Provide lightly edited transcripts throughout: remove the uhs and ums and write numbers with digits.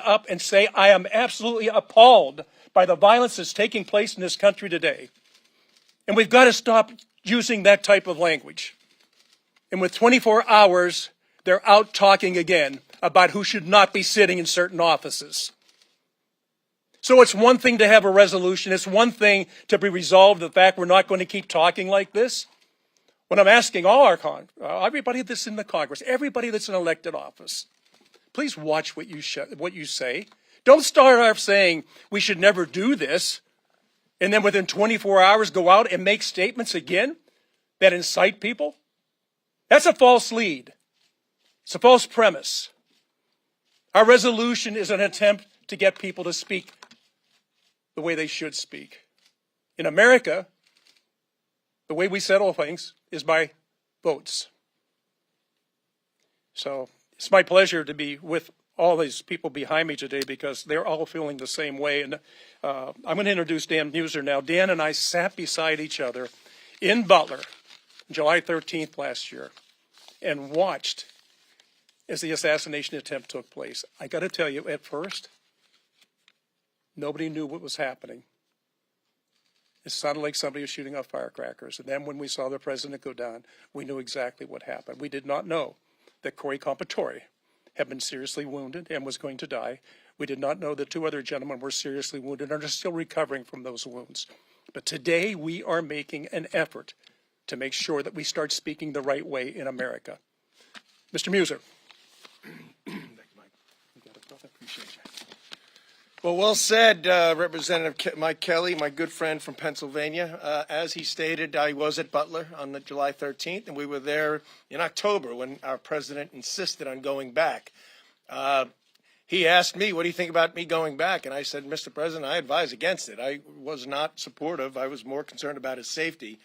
up and say, I am absolutely appalled by the violence that's taking place in this country today. And we've got to stop using that type of language. And with 24 hours, they're out talking again about who should not be sitting in certain offices. So it's one thing to have a resolution. It's one thing to be resolved the fact we're not going to keep talking like this. When I'm asking all our everybody that's in the Congress, everybody that's in elected office, please watch what you say. Don't start off saying we should never do this, and then within 24 hours go out and make statements again that incite people. That's a false lead. It's a false premise. Our resolution is an attempt to get people to speak the way they should speak. In America, the way we settle things is by votes. So it's my pleasure to be with all these people behind me today because they're all feeling the same way. And I'm going to introduce Dan Muser now. Dan and I sat beside each other in Butler July 13th last year and watched as the assassination attempt took place. I got to tell you, at first, nobody knew what was happening. It sounded like somebody was shooting off firecrackers. And then when we saw the president go down, we knew exactly what happened. We did not know that Corey Compatore had been seriously wounded and was going to die. We did not know that two other gentlemen were seriously wounded and are still recovering from those wounds. But today we are making an effort to make sure that we start speaking the right way in America. Mr. Muser. Thank you, Mike. You got it, brother. Appreciate you. Well said, Representative Mike Kelly, my good friend from Pennsylvania. As he stated, I was at Butler on the July 13th, and we were there in October when our president insisted on going back. He asked me, what do you think about me going back? And I said, Mr. President, I advise against it. I was not supportive. I was more concerned about his safety.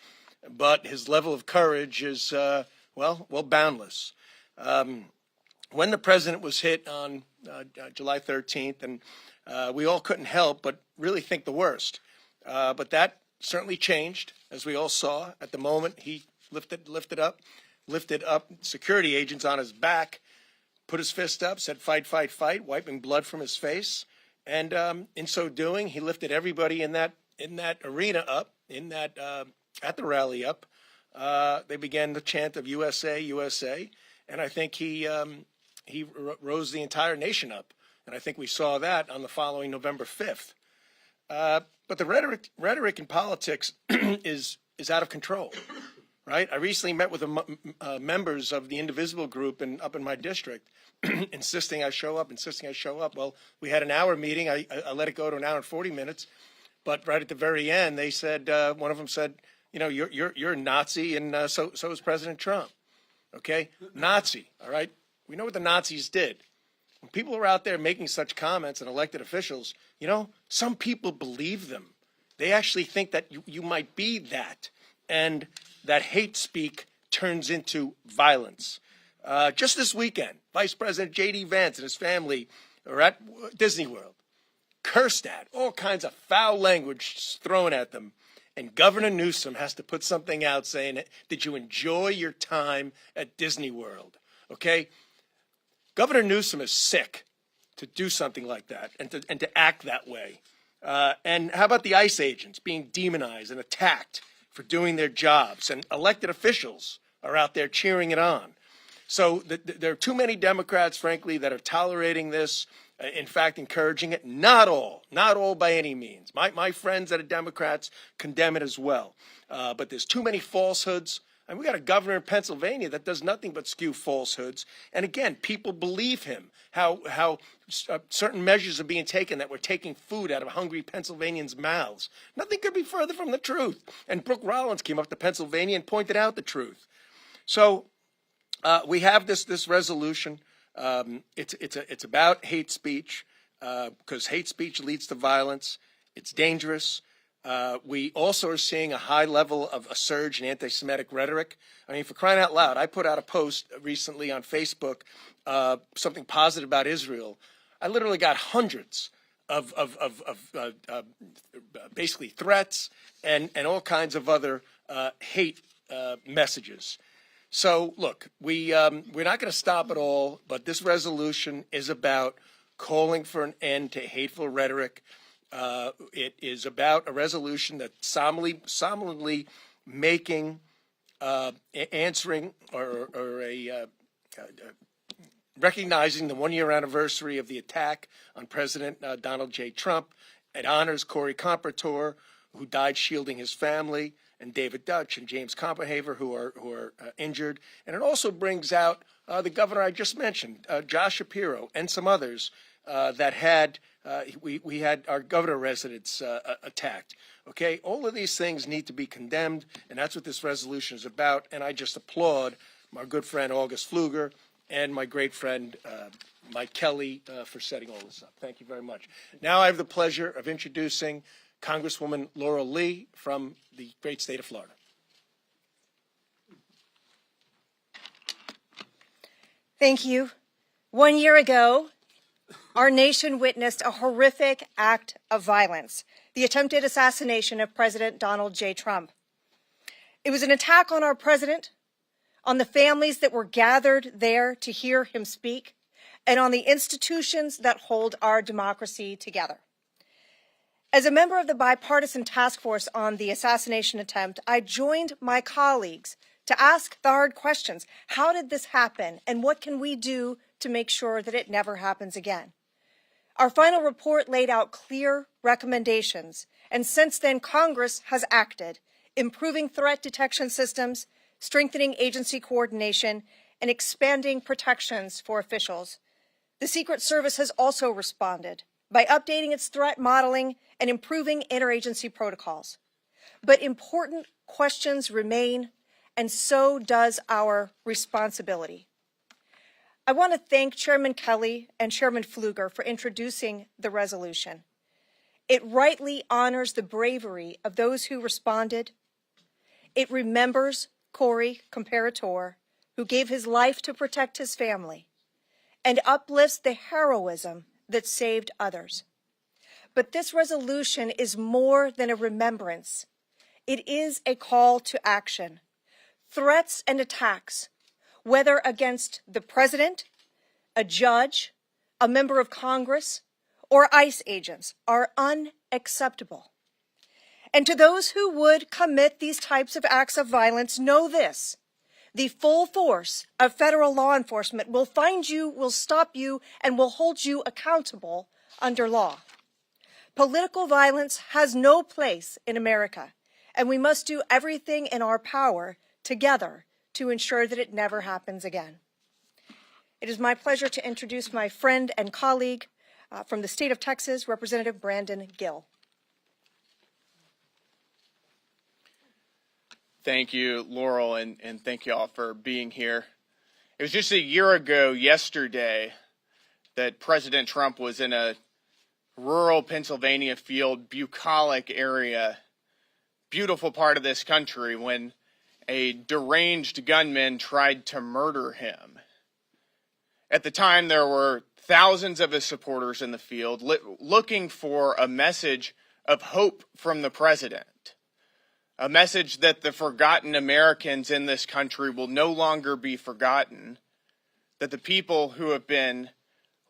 But his level of courage is, well, boundless. When the president was hit on July 13th, and we all couldn't help but really think the worst. But that certainly changed, as we all saw. At the moment, he lifted up security agents on his back, put his fist up, said, fight, fight, fight, wiping blood from his face. And in so doing, he lifted everybody in that arena up, at the rally up. They began the chant of USA, USA. And I think he rose the entire nation up. And I think we saw that on the following November 5th. But the rhetoric in politics is out of control, right? I recently met with members of the Indivisible group up in my district, insisting I show up. Well, we had an hour meeting. I let it go to an hour and 40 minutes. But right at the very end, they said, one of them said, you know, you're a Nazi, and so is President Trump. Okay? Nazi, all right? We know what the Nazis did. When people are out there making such comments and elected officials, you know, some people believe them. They actually think that you might be that, and that hate speak turns into violence. Just this weekend, Vice President J.D. Vance and his family are at Disney World, cursed at, all kinds of foul language thrown at them. And Governor Newsom has to put something out saying, did you enjoy your time at Disney World? Okay? Governor Newsom is sick to do something like that and to act that way. And how about the ICE agents being demonized and attacked for doing their jobs? And elected officials are out there cheering it on. So there are too many Democrats, frankly, that are tolerating this, in fact, encouraging it. Not all by any means. My friends that are Democrats condemn it as well. But there's too many falsehoods. And we got a governor in Pennsylvania that does nothing but spew falsehoods. And again, people believe him, how certain measures are being taken that we're taking food out of hungry Pennsylvanians' mouths. Nothing could be further from the truth. And Brooke Rollins came up to Pennsylvania and pointed out the truth. So we have this resolution. It's about hate speech because hate speech leads to violence. It's dangerous. We also are seeing a high level of a surge in anti-Semitic rhetoric. I mean, for crying out loud, I put out a post recently on Facebook, something positive about Israel. I literally got hundreds of basically threats and all kinds of other hate messages. So, look, we're not going to stop at all, but this resolution is about calling for an end to hateful rhetoric. It is about a resolution that solemnly making, answering recognizing the one-year anniversary of the attack on President Donald J. Trump. It honors Corey Comparator, who died shielding his family, and David Dutch and James Comperhaver, who are injured. And it also brings out the governor I just mentioned, Josh Shapiro, and some others that had we had our governor residence attacked. Okay, all of these things need to be condemned, and that's what this resolution is about. And I just applaud my good friend August Pfluger and my great friend Mike Kelly for setting all this up. Thank you very much. Now I have the pleasure of introducing Congresswoman Laurel Lee from the great state of Florida. Thank you. 1 year ago, our nation witnessed a horrific act of violence, the attempted assassination of President Donald J. Trump. It was an attack on our president, on the families that were gathered there to hear him speak, and on the institutions that hold our democracy together. As a member of the bipartisan task force on the assassination attempt, I joined my colleagues to ask the hard questions. How did this happen, and what can we do to make sure that it never happens again? Our final report laid out clear recommendations, and since then, Congress has acted, improving threat detection systems, strengthening agency coordination, and expanding protections for officials. The Secret Service has also responded by updating its threat modeling and improving interagency protocols. But important questions remain, and so does our responsibility. I want to thank Chairman Kelly and Chairman Pfluger for introducing the resolution. It rightly honors the bravery of those who responded. It remembers Corey Comparator, who gave his life to protect his family, and uplifts the heroism that saved others. But this resolution is more than a remembrance. It is a call to action. Threats and attacks, whether against the president, a judge, a member of Congress, or ICE agents, are unacceptable. And to those who would commit these types of acts of violence, know this: the full force of federal law enforcement will find you, will stop you, and will hold you accountable under law. Political violence has no place in America, and we must do everything in our power together to ensure that it never happens again. It is my pleasure to introduce my friend and colleague from the state of Texas, Representative Brandon Gill. Thank you, Laurel, and thank you all for being here. It was just a year ago yesterday that President Trump was in a rural Pennsylvania field, bucolic area, beautiful part of this country, when a deranged gunman tried to murder him. At the time, there were thousands of his supporters in the field looking for a message of hope from the president. A message that the forgotten Americans in this country will no longer be forgotten, that the people who have been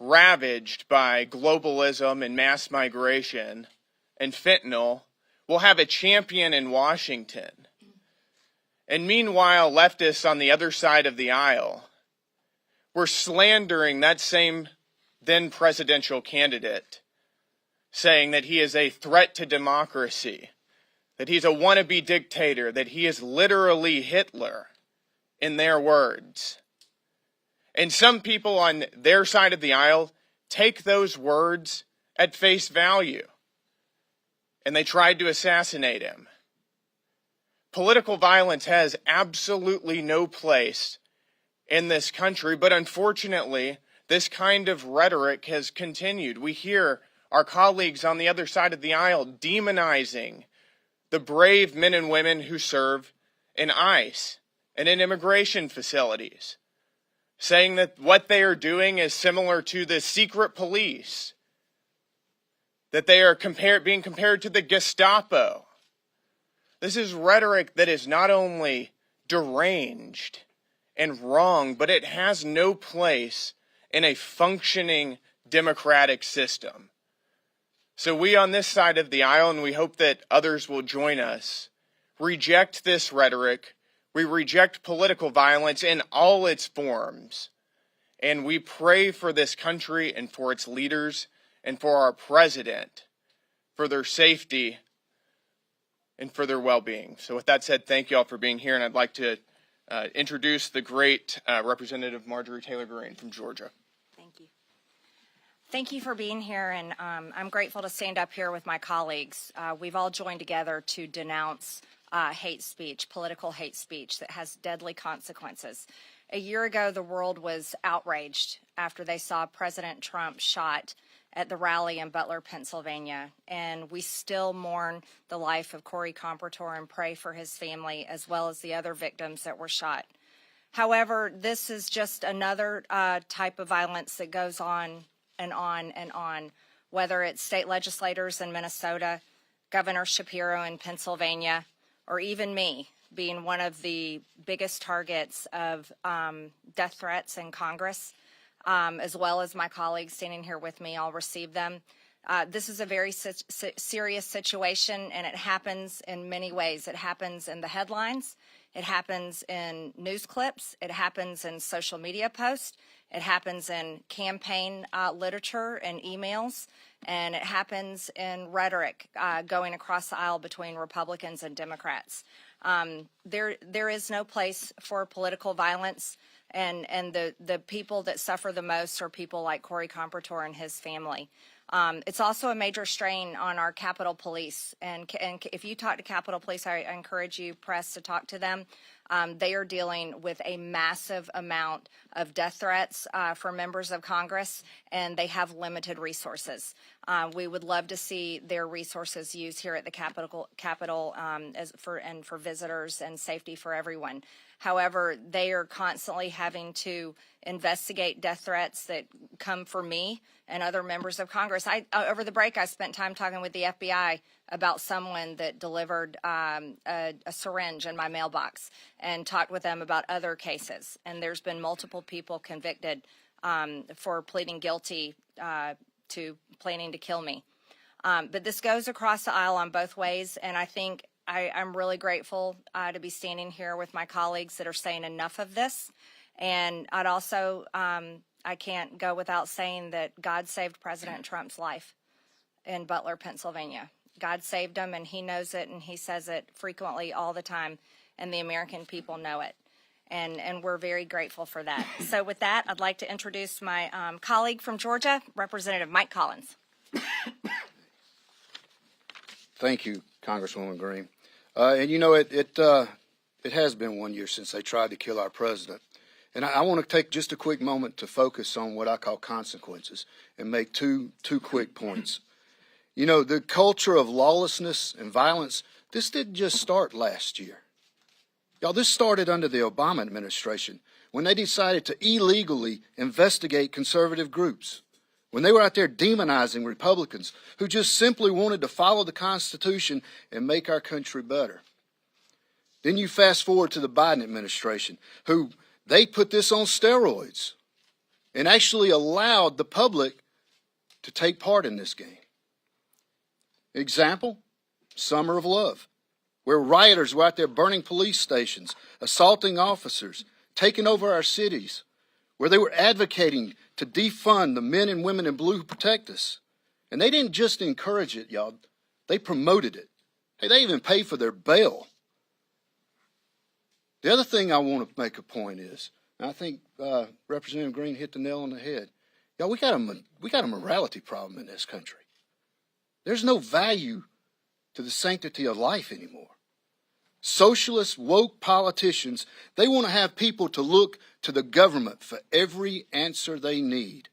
ravaged by globalism and mass migration and fentanyl will have a champion in Washington. And meanwhile, leftists on the other side of the aisle were slandering that same then presidential candidate, saying that he is a threat to democracy, that he's a wannabe dictator, that he is literally Hitler, in their words. And some people on their side of the aisle take those words at face value, and they tried to assassinate him. Political violence has absolutely no place in this country, but unfortunately, this kind of rhetoric has continued. We hear our colleagues on the other side of the aisle demonizing the brave men and women who serve in ICE and in immigration facilities, saying that what they are doing is similar to the secret police, that they are being compared to the Gestapo. This is rhetoric that is not only deranged and wrong, but it has no place in a functioning democratic system. So we on this side of the aisle, and we hope that others will join us, reject this rhetoric. We reject political violence in all its forms. And we pray for this country and for its leaders and for our president, for their safety and for their well-being. So with that said, thank you all for being here. And I'd like to introduce the great Representative Marjorie Taylor Greene from Georgia. Thank you. Thank you for being here, and I'm grateful to stand up here with my colleagues. We've all joined together to denounce hate speech, political hate speech that has deadly consequences. A year ago, the world was outraged after they saw President Trump shot at the rally in Butler, Pennsylvania, and we still mourn the life of Corey Compertor and pray for his family as well as the other victims that were shot. However, this is just another type of violence that goes on and on and on, whether it's state legislators in Minnesota, Governor Shapiro in Pennsylvania, or even me being one of the biggest targets of death threats in Congress, as well as my colleagues standing here with me. I'll receive them. This is a very serious situation, and it happens in many ways. It happens in the headlines. It happens in news clips. It happens in social media posts. It happens in campaign literature and emails. And it happens in rhetoric going across the aisle between Republicans and Democrats. There is no place for political violence, and the people that suffer the most are people like Corey Compertor and his family. It's also a major strain on our Capitol Police, and if you talk to Capitol Police, I encourage you, press, to talk to them. They are dealing with a massive amount of death threats for members of Congress, and they have limited resources. We would love to see their resources used here at the Capitol for visitors and safety for everyone. However, they are constantly having to investigate death threats that come for me and other members of Congress. Over the break, I spent time talking with the FBI about someone that delivered a syringe in my mailbox, and talked with them about other cases. And there's been multiple people convicted for pleading guilty to planning to kill me. But this goes across the aisle on both ways, and I think I'm really grateful to be standing here with my colleagues that are saying enough of this. And I'd also, I can't go without saying that God saved President Trump's life in Butler, Pennsylvania. God saved him, and he knows it, and he says it frequently all the time, and the American people know it. And we're very grateful for that. So with that, I'd like to introduce my colleague from Georgia, Representative Mike Collins. Thank you, Congresswoman Greene. And you know, it has been 1 year since they tried to kill our president. And I want to take just a quick moment to focus on what I call consequences and make two quick points. You know, the culture of lawlessness and violence, this didn't just start last year. Y'all, this started under the Obama administration when they decided to illegally investigate conservative groups, when they were out there demonizing Republicans who just simply wanted to follow the Constitution and make our country better. Then you fast forward to the Biden administration, who they put this on steroids and actually allowed the public to take part in this game. Example, Summer of Love, where rioters were out there burning police stations, assaulting officers, taking over our cities, where they were advocating to defund the men and women in blue who protect us. And they didn't just encourage it, y'all. They promoted it. Hey, they even paid for their bail. The other thing I want to make a point is, and I think Representative Greene hit the nail on the head, y'all, we got a morality problem in this country. There's no value to the sanctity of life anymore. Socialist, woke politicians, they want to have people to look to the government for every answer they need.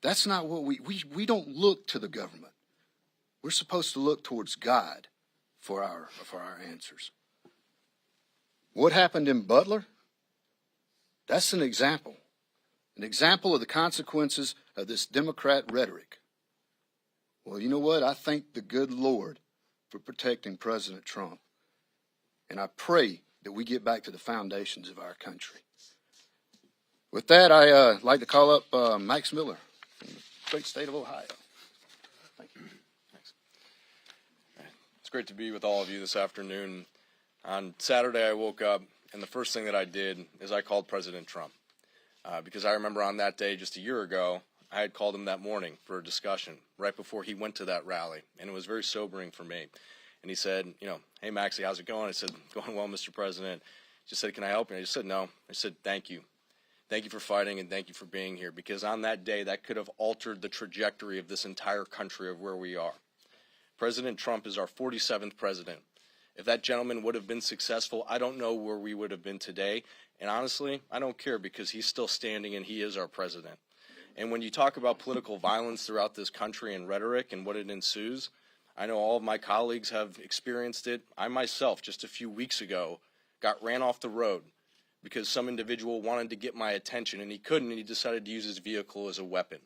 That's not what we don't look to the government. We're supposed to look towards God for our answers. What happened in Butler? That's an example of the consequences of this Democrat rhetoric. Well, you know what? I thank the good Lord for protecting President Trump. And I pray that we get back to the foundations of our country. With that, I'd like to call up Max Miller from the great state of Ohio. Thank you. Thanks. It's great to be with all of you this afternoon. On Saturday, I woke up, and the first thing that I did is I called President Trump. Because I remember on that day just a year ago, I had called him that morning for a discussion right before he went to that rally, and it was very sobering for me. And he said, hey, Maxie, how's it going? I said, going well, Mr. President. He just said, can I help you? And I just said, no. I said, thank you. Thank you for fighting, and thank you for being here, because on that day, that could have altered the trajectory of this entire country of where we are. President Trump is our 47th president. If that gentleman would have been successful, I don't know where we would have been today. And honestly, I don't care, because he's still standing and he is our president. And when you talk about political violence throughout this country and rhetoric and what it ensues, I know all of my colleagues have experienced it. I myself, just a few weeks ago, got ran off the road because some individual wanted to get my attention, and he couldn't, and he decided to use his vehicle as a weapon.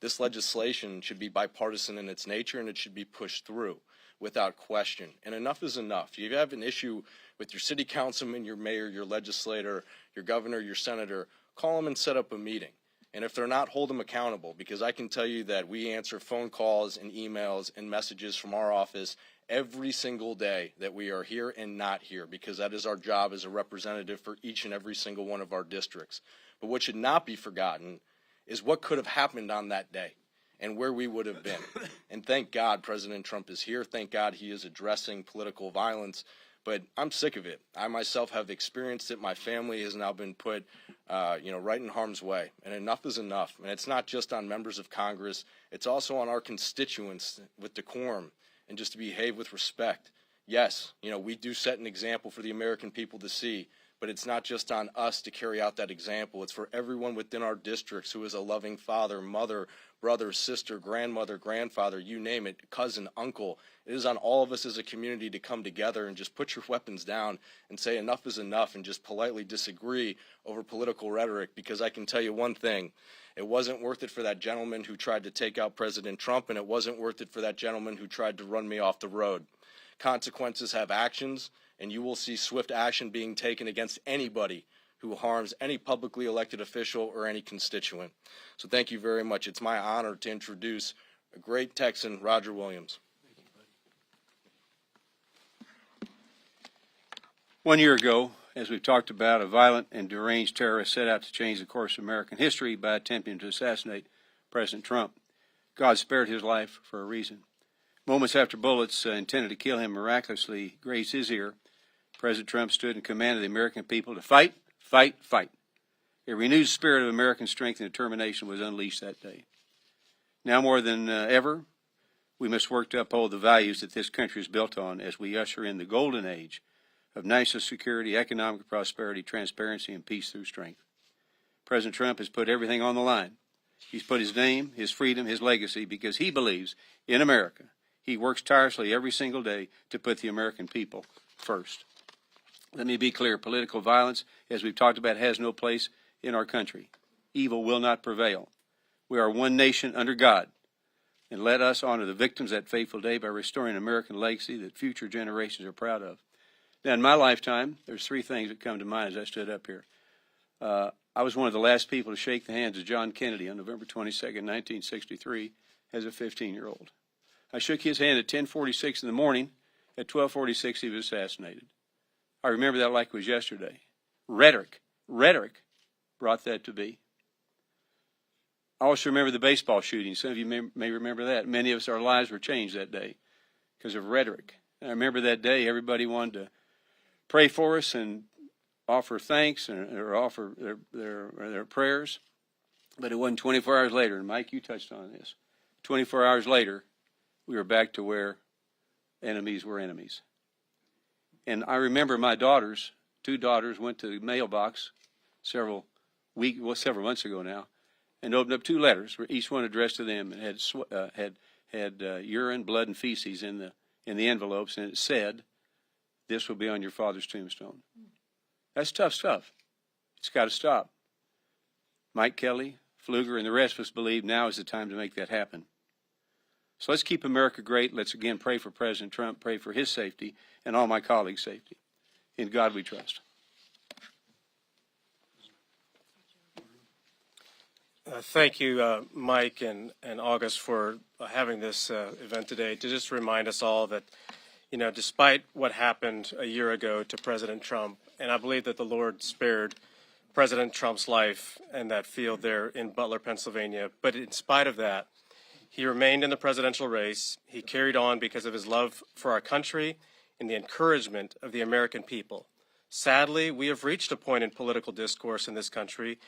This legislation should be bipartisan in its nature, and it should be pushed through without question. And enough is enough. If you have an issue with your city councilman, your mayor, your legislator, your governor, your senator, call them and set up a meeting. And if they're not, hold them accountable, because I can tell you that we answer phone calls and emails and messages from our office every single day that we are here and not here, because that is our job as a representative for each and every single one of our districts. But what should not be forgotten is what could have happened on that day and where we would have been. And thank God President Trump is here. Thank God he is addressing political violence. But I'm sick of it. I myself have experienced it. My family has now been put, right in harm's way. And enough is enough. And it's not just on members of Congress. It's also on our constituents with decorum and just to behave with respect. Yes, we do set an example for the American people to see. But it's not just on us to carry out that example. It's for everyone within our districts who is a loving father, mother, brother, sister, grandmother, grandfather, you name it, cousin, uncle. It is on all of us as a community to come together and just put your weapons down and say enough is enough and just politely disagree over political rhetoric, because I can tell you one thing. It wasn't worth it for that gentleman who tried to take out President Trump, and it wasn't worth it for that gentleman who tried to run me off the road. Consequences have actions, and you will see swift action being taken against anybody who harms any publicly elected official or any constituent. So thank you very much. It's my honor to introduce a great Texan, Roger Williams. 1 year ago, as we've talked about, a violent and deranged terrorist set out to change the course of American history by attempting to assassinate President Trump. God spared his life for a reason. Moments after bullets intended to kill him miraculously grazed his ear, President Trump stood in command of the American people to fight, fight, fight. A renewed spirit of American strength and determination was unleashed that day. Now more than ever, we must work to uphold the values that this country is built on as we usher in the golden age of national security, economic prosperity, transparency, and peace through strength. President Trump has put everything on the line. He's put his name, his freedom, his legacy, because he believes in America. He works tirelessly every single day to put the American people first. Let me be clear. Political violence, as we've talked about, has no place in our country. Evil will not prevail. We are one nation under God. And let us honor the victims that fateful day by restoring an American legacy that future generations are proud of. Now, in my lifetime, there's three things that come to mind as I stood up here. I was one of the last people to shake the hands of John Kennedy on November 22nd, 1963, as a 15-year-old. I shook his hand at 10:46 in the morning. At 12:46, he was assassinated. I remember that like it was yesterday. Rhetoric brought that to be. I also remember the baseball shooting. Some of you may remember that. Many of us, our lives were changed that day because of rhetoric. And I remember that day everybody wanted to pray for us and offer thanks or offer their prayers. But it wasn't 24 hours later, and Mike, you touched on this. 24 hours later, we were back to where enemies were enemies. And I remember my two daughters, went to the mailbox several months ago now, and opened up two letters, each one addressed to them, and had urine, blood, and feces in the envelopes, and it said, "This will be on your father's tombstone." That's tough stuff. It's got to stop. Mike Kelly, Pfluger, and the rest of us believe now is the time to make that happen. So let's keep America great. Let's again pray for President Trump, pray for his safety, and all my colleagues' safety. In God we trust. Thank you, Mike and August, for having this event today to just remind us all that, you know, despite what happened a year ago to President Trump, and I believe that the Lord spared President Trump's life in that field there in Butler, Pennsylvania, but in spite of that, he remained in the presidential race. He carried on because of his love for our country and the encouragement of the American people. Sadly, we have reached a point in political discourse in this country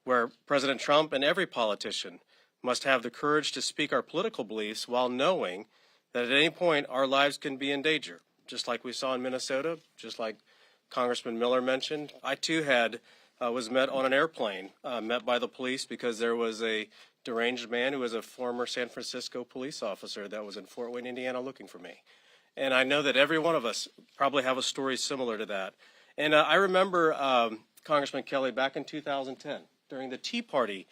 where President Trump and every politician must have the courage to speak our political beliefs while knowing that at any point our lives can be in danger, just like we saw in Minnesota, just like Congressman Miller mentioned. I too was met on an airplane, met by the police because there was a deranged man who was a former San Francisco police officer that was in Fort Wayne, Indiana, looking for me. And I know that every one of us probably have a story similar to that. And I remember Congressman Kelly back in 2010, during the Tea Party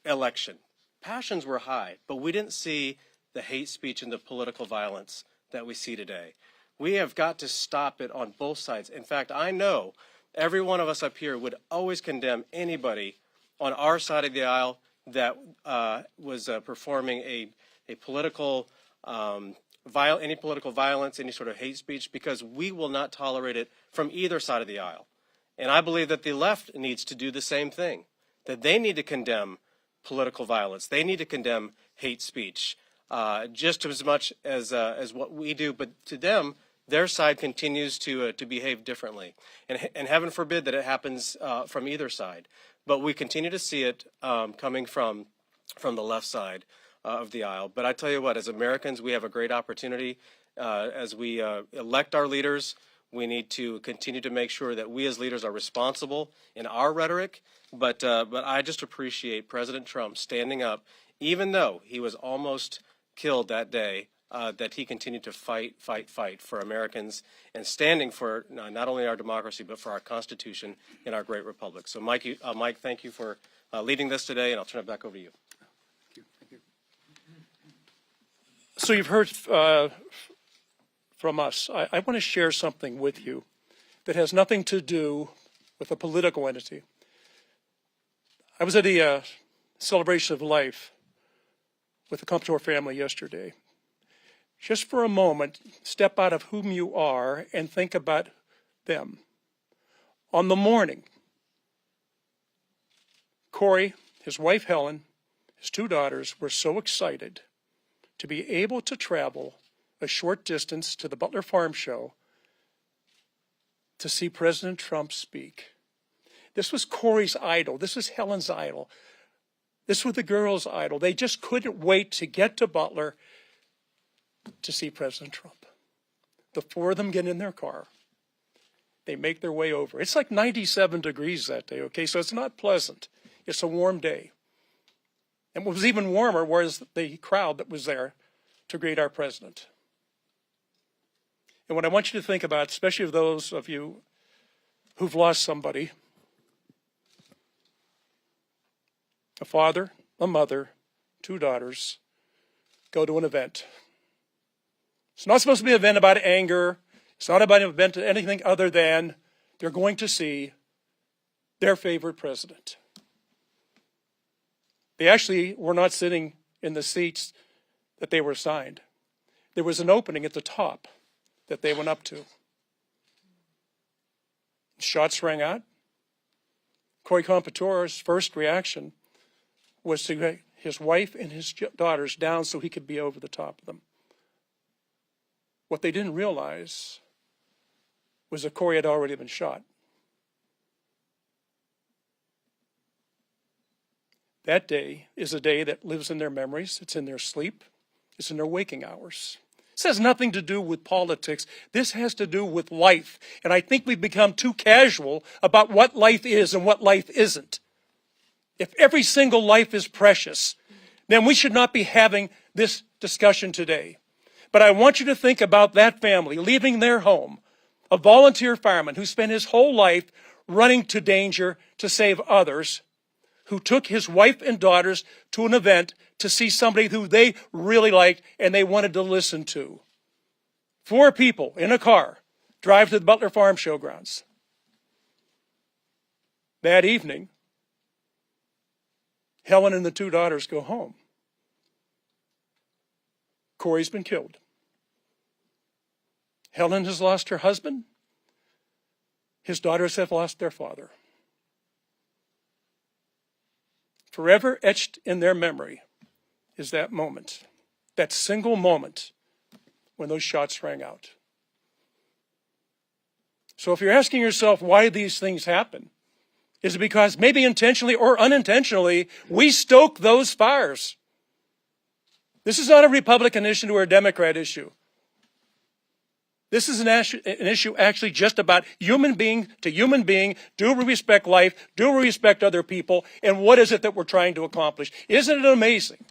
election. Passions were high, but we didn't see the hate speech and the political violence that we see today. We have got to stop it on both sides. In fact, I know every one of us up here would always condemn anybody on our side of the aisle that was performing a political any political violence, any sort of hate speech, because we will not tolerate it from either side of the aisle. And I believe that the left needs to do the same thing, that they need to condemn political violence. They need to condemn hate speech just as much as what we do. But to them, their side continues to behave differently. And heaven forbid that it happens from either side. But we continue to see it coming from the left side of the aisle. But I tell you what, as Americans, we have a great opportunity as we elect our leaders. We need to continue to make sure that we as leaders are responsible in our rhetoric. But I just appreciate President Trump standing up, even though he was almost killed that day, that he continued to fight for Americans and standing for not only our democracy, but for our Constitution and our great republic. So, Mike, thank you for leading this today, and I'll turn it back over to you. Thank you. So you've heard from us. I want to share something with you that has nothing to do with a political entity. I was at a celebration of life with the Comptor family yesterday. Just for a moment, step out of whom you are and think about them. On the morning, Corey, his wife Helen, his two daughters were so excited to be able to travel a short distance to the Butler Farm Show to see President Trump speak. This was Corey's idol. This was Helen's idol. This was the girls' idol. They just couldn't wait to get to Butler to see President Trump. The four of them get in their car. They make their way over. It's like 97 degrees that day, okay? So it's not pleasant. It's a warm day. And what was even warmer was the crowd that was there to greet our president. And what I want you to think about, especially of those of you who've lost somebody, a father, a mother, two daughters, go to an event. It's not supposed to be an event about anger. It's not about an event anything other than they're going to see their favorite president. They actually were not sitting in the seats that they were assigned. There was an opening at the top that they went up to. Shots rang out. Corey Comptor's first reaction was to get his wife and his daughters down so he could be over the top of them. What they didn't realize was that Corey had already been shot. That day is a day that lives in their memories. It's in their sleep. It's in their waking hours. This has nothing to do with politics. This has to do with life. And I think we've become too casual about what life is and what life isn't. If every single life is precious, then we should not be having this discussion today. But I want you to think about that family leaving their home, a volunteer fireman who spent his whole life running to danger to save others, who took his wife and daughters to an event to see somebody who they really liked and they wanted to listen to. 4 people in a car drive to the Butler Farm Showgrounds. That evening, Helen and the two daughters go home. Corey's been killed. Helen has lost her husband. His daughters have lost their father. Forever etched in their memory is that moment, that single moment when those shots rang out. So if you're asking yourself why these things happen, is it because maybe intentionally or unintentionally we stoke those fires? This is not a Republican issue or a Democrat issue. This is an issue actually just about human being to human being. Do we respect life? Do we respect other people? And what is it that we're trying to accomplish? Isn't it amazing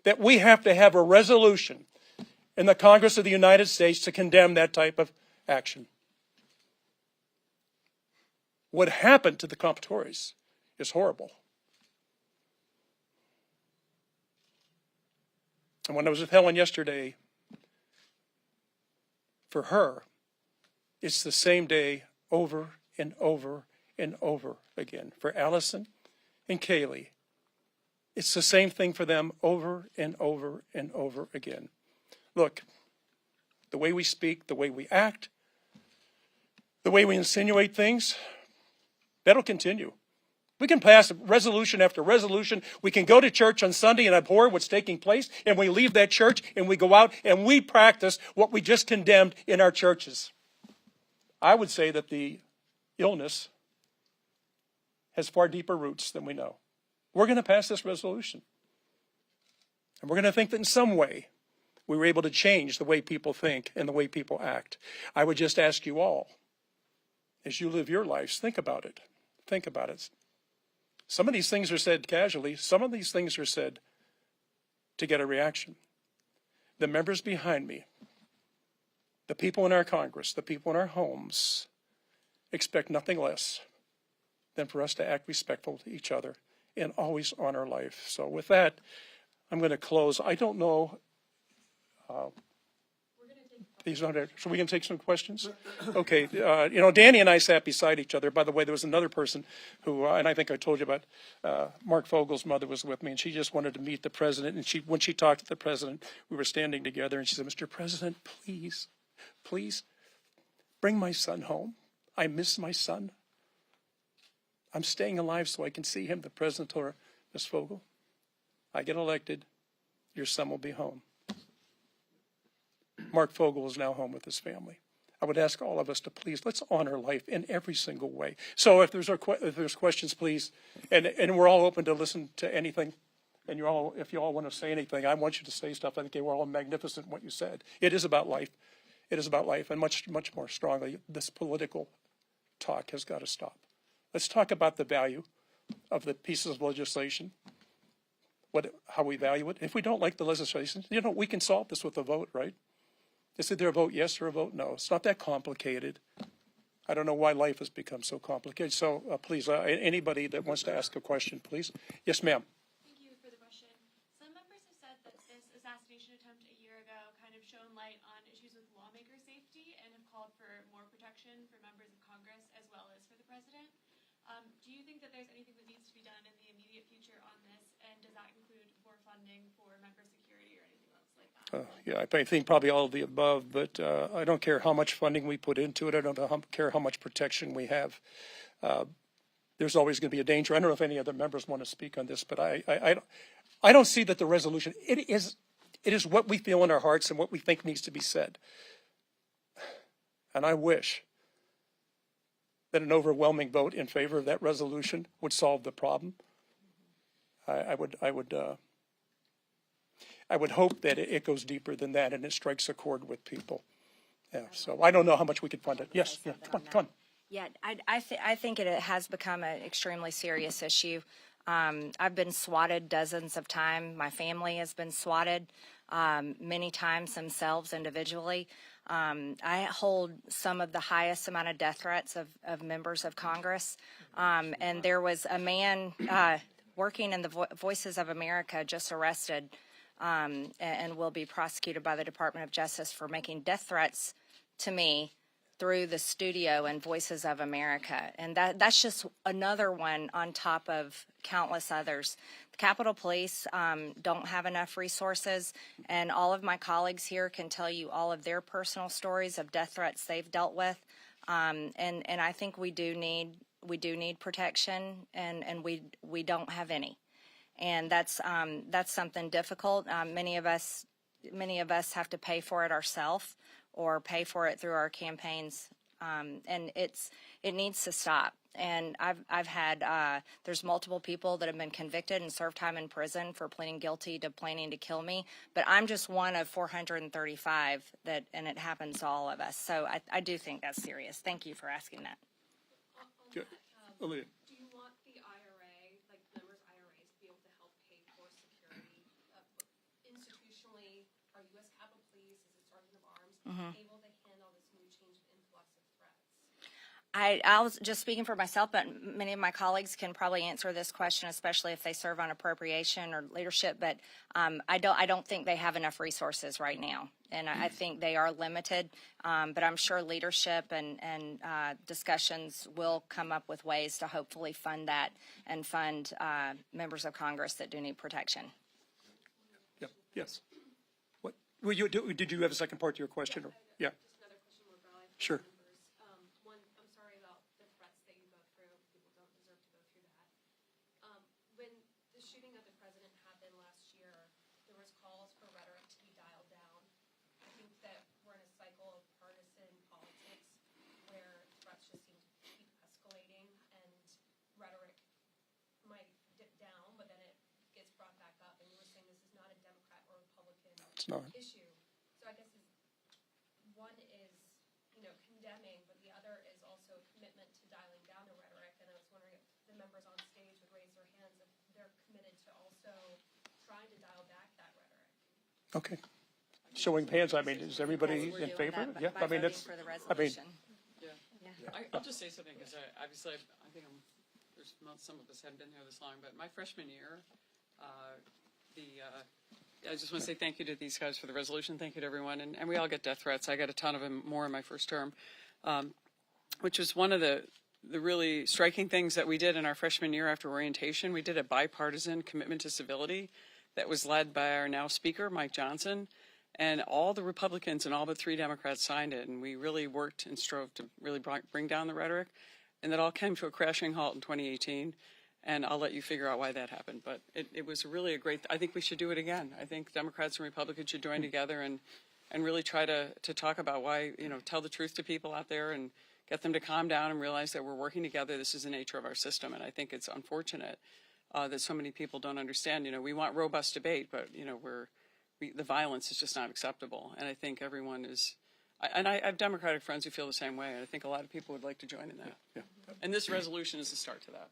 that we have to have a resolution in the Congress of the United States to condemn that type of action? What happened to the Comptoirs is horrible. And when I was with Helen yesterday, for her, it's the same day over and over and over again. For Allison and Kaylee, it's the same thing for them over and over and over again. Look, the way we speak, the way we act, the way we insinuate things, that'll continue. We can pass resolution after resolution. We can go to church on Sunday and abhor what's taking place, and we leave that church and we go out and we practice what we just condemned in our churches. I would say that the illness has far deeper roots than we know. We're going to pass this resolution. And we're going to think that in some way we were able to change the way people think and the way people act. I would just ask you all, as you live your lives, think about it. Think about it. Some of these things are said casually. Some of these things are said to get a reaction. The members behind me, the people in our Congress, the people in our homes, expect nothing less than for us to act respectful to each other and always honor life. So with that, I'm going to close. I don't know. So we can take some questions? Okay. Danny and I sat beside each other. By the way, there was another person who, and I think I told you about, Mark Fogel's mother was with me, and she just wanted to meet the president. And when she talked to the president, we were standing together, and she said, "Mr. President, please, please bring my son home. I miss my son. I'm staying alive so I can see him." The president told her, "Ms. Fogel, I get elected, your son will be home." Mark Fogel is now home with his family. I would ask all of us to please, let's honor life in every single way. So if there's questions, please, and we're all open to listen to anything. And if you all want to say anything, I want you to say stuff. I think they were all magnificent in what you said. It is about life. It is about life, and much, much more strongly, this political talk has got to stop. Let's talk about the value of the pieces of legislation, how we value it. If we don't like the legislation, we can solve this with a vote, right? Is there a vote yes or a vote no? It's not that complicated. I don't know why life has become so complicated. So please, anybody that wants to ask a question, please. Yes, ma'am. Thank you for the question. Some members have said that this assassination attempt a year ago kind of shone light on issues with lawmaker safety and have called for more protection for members of Congress as well as for the president. Do you think that there's anything that needs to be done in the immediate future on this, and does that include more funding for member security or anything else like that? Yeah, I think probably all of the above, but I don't care how much funding we put into it. I don't care how much protection we have. There's always going to be a danger. I don't know if any other members want to speak on this, but I don't see that the resolution, it is what we feel in our hearts and what we think needs to be said. And I wish that an overwhelming vote in favor of that resolution would solve the problem. I would hope that it goes deeper than that and it strikes a chord with people. Yeah. So I don't know how much we could fund it. Yes. Yeah. Come on. Yeah, I think it has become an extremely serious issue. I've been swatted dozens of times. My family has been swatted many times themselves individually. I hold some of the highest amount of death threats of members of Congress. And there was a man working in the Voices of America just arrested and will be prosecuted by the Department of Justice for making death threats to me through the studio and Voices of America. And that's just another one on top of countless others. The Capitol Police don't have enough resources, and all of my colleagues here can tell you all of their personal stories of death threats they've dealt with. And I think we do need protection, and we don't have any. And that's something difficult. Many of us have to pay for it ourselves or pay for it through our campaigns, and it needs to stop. And I've had there's multiple people that have been convicted and served time in prison for pleading guilty to planning to kill me, but I'm just one of 435 and it happens to all of us. So I do think that's serious. Thank you for asking that. Good. Olivia. Do you want the IRA, like members' IRAs, to be able to help pay for security? Institutionally, are U.S. Capitol Police, as a sergeant of arms, able to handle this new change of influx of threats? I was just speaking for myself, but many of my colleagues can probably answer this question, especially if they serve on appropriation or leadership. But I don't think they have enough resources right now, and I think they are limited. But I'm sure leadership and discussions will come up with ways to hopefully fund that and fund members of Congress that do need protection. Yep. Yes. What? Well, did you have a second part to your question? Yeah. Just another question more broadly. Sure. One, I'm sorry about the threats that you go through. People don't deserve to go through that. When the shooting of the president happened last year, there was calls for rhetoric to be dialed down. I think that we're in a cycle of partisan politics where threats just seem to keep escalating, and rhetoric might dip down, but then it gets brought back up. And you were saying this is not a Democrat or Republican issue. So I guess one is, condemning, but the other is also a commitment to dialing down the rhetoric. And I was wondering if the members on stage would raise their hands if they're committed to also trying to dial back that rhetoric. Okay. Showing hands. I mean, is everybody in favor? Yeah. I mean, it's. I mean. I'll just say something because obviously I think some of us haven't been here this long, but my freshman year, I just want to say thank you to these guys for the resolution. Thank you to everyone. And we all get death threats. I got a ton of them more in my first term, which was one of the really striking things that we did in our freshman year after orientation. We did a bipartisan commitment to civility that was led by our now speaker, Mike Johnson. And all the Republicans and all but 3 Democrats signed it. And we really worked and strove to really bring down the rhetoric. And that all came to a crashing halt in 2018. And I'll let you figure out why that happened. But it was really a great, I think we should do it again. I think Democrats and Republicans should join together and really try to talk about why, tell the truth to people out there and get them to calm down and realize that we're working together. This is the nature of our system. And I think it's unfortunate that so many people don't understand. We want robust debate, but, the violence is just not acceptable. And I think everyone is, I have Democratic friends who feel the same way. And I think a lot of people would like to join in that. Yeah. And this resolution is the start to that.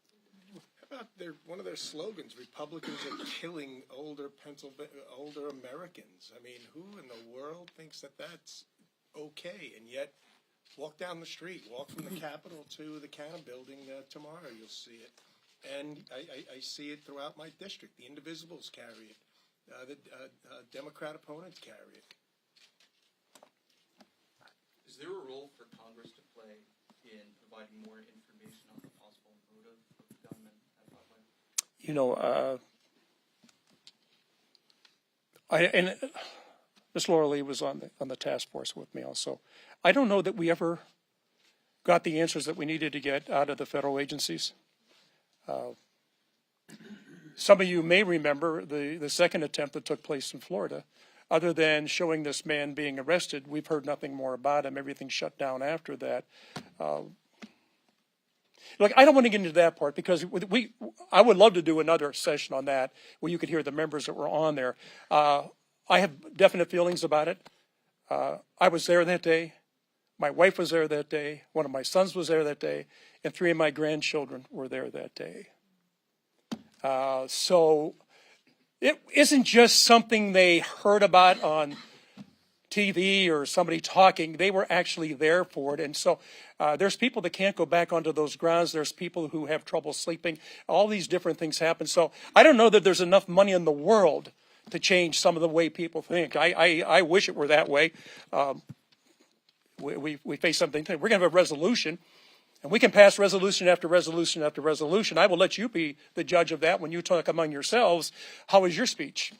How about one of their slogans, Republicans are killing older Americans. I mean, who in the world thinks that that's okay? And yet, walk down the street, walk from the Capitol to the Cannon Building tomorrow, you'll see it. And I see it throughout my district. The Indivisibles carry it. The Democrat opponents carry it. Is there a role for Congress to play in providing more information on the possible motive of the gunman at Butler? And Ms. Laura Lee was on the task force with me also. I don't know that we ever got the answers that we needed to get out of the federal agencies. Some of you may remember the second attempt that took place in Florida. Other than showing this man being arrested, we've heard nothing more about him. Everything shut down after that. Look, I don't want to get into that part because I would love to do another session on that where you could hear the members that were on there. I have definite feelings about it. I was there that day. My wife was there that day. One of my sons was there that day. And 3 of my grandchildren were there that day. So it isn't just something they heard about on TV or somebody talking. They were actually there for it. And so there's people that can't go back onto those grounds. There's people who have trouble sleeping. All these different things happen. So I don't know that there's enough money in the world to change some of the way people think. I wish it were that way. we face something. We're going to have a resolution, and we can pass resolution after resolution after resolution. I will let you be the judge of that when you talk among yourselves. How was your speech?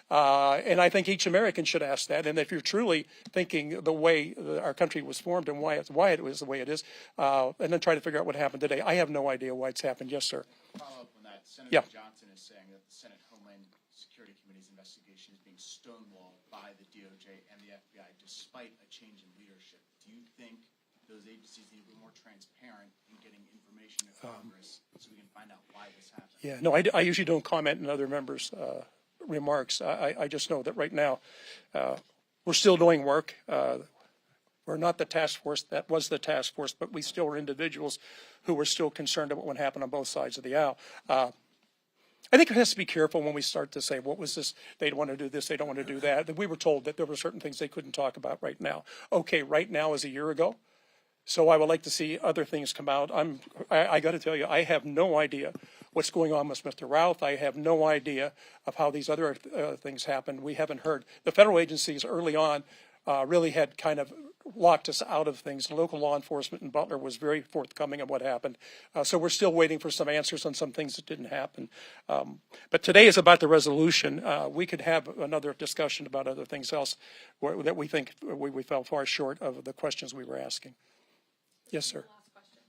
And I think each American should ask that. And if you're truly thinking the way our country was formed and why it was the way it is, and then try to figure out what happened today. I have no idea why it's happened. Yes, sir. Follow up on that. Senator Yeah. Johnson is saying that the Senate Homeland Security Committee's investigation is being stonewalled by the DOJ and the FBI despite a change in leadership. Do you think those agencies need to be more transparent in getting information to Congress so we can find out why this happened? Yeah, no, I usually don't comment on other members' remarks. I just know that right now we're still doing work. We're not the task force. That was the task force, but we still are individuals who are still concerned about what happened on both sides of the aisle. I think it has to be careful when we start to say, what was this? They don't want to do this. They don't want to do that. We were told that there were certain things they couldn't talk about right now. Okay, right now is a year ago. So I would like to see other things come out. I got to tell you, I have no idea what's going on with Mr. Routh. I have no idea of how these other things happened. We haven't heard. The federal agencies early on really had kind of locked us out of things. Local law enforcement in Butler was very forthcoming of what happened. So we're still waiting for some answers on some things that didn't happen. But today is about the resolution. We could have another discussion about other things else that we think we fell far short of the questions we were asking. Yes, sir. Last question.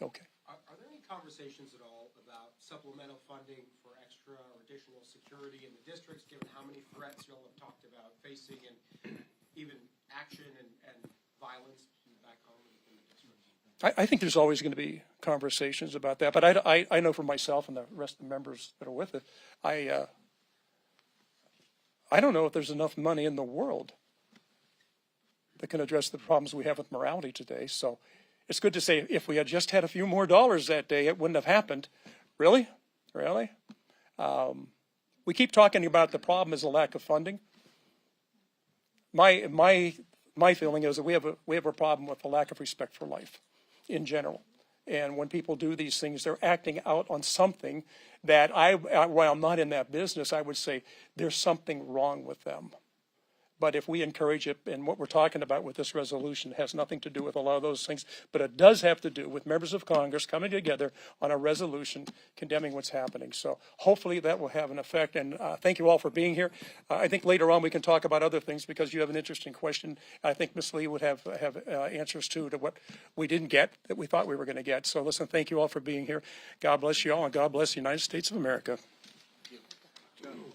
Okay. Are there any conversations at all about supplemental funding for extra or additional security in the districts, given how many threats y'all have talked about facing and even action and violence back home in the districts? I think there's always going to be conversations about that, but I know for myself and the rest of the members that are with it, I don't know if there's enough money in the world that can address the problems we have with morality today. So it's good to say if we had just had a few more dollars that day, it wouldn't have happened. Really? Really? We keep talking about the problem is a lack of funding. My feeling is that we have a problem with the lack of respect for life in general. And when people do these things, they're acting out on something that while I'm not in that business, I would say there's something wrong with them. But if we encourage it, and what we're talking about with this resolution has nothing to do with a lot of those things, but it does have to do with members of Congress coming together on a resolution condemning what's happening. So hopefully that will have an effect. And thank you all for being here. I think later on we can talk about other things because you have an interesting question. I think Ms. Lee would have answers too to what we didn't get that we thought we were going to get. So listen, thank you all for being here. God bless you all, and God bless the United States of America. Thank you.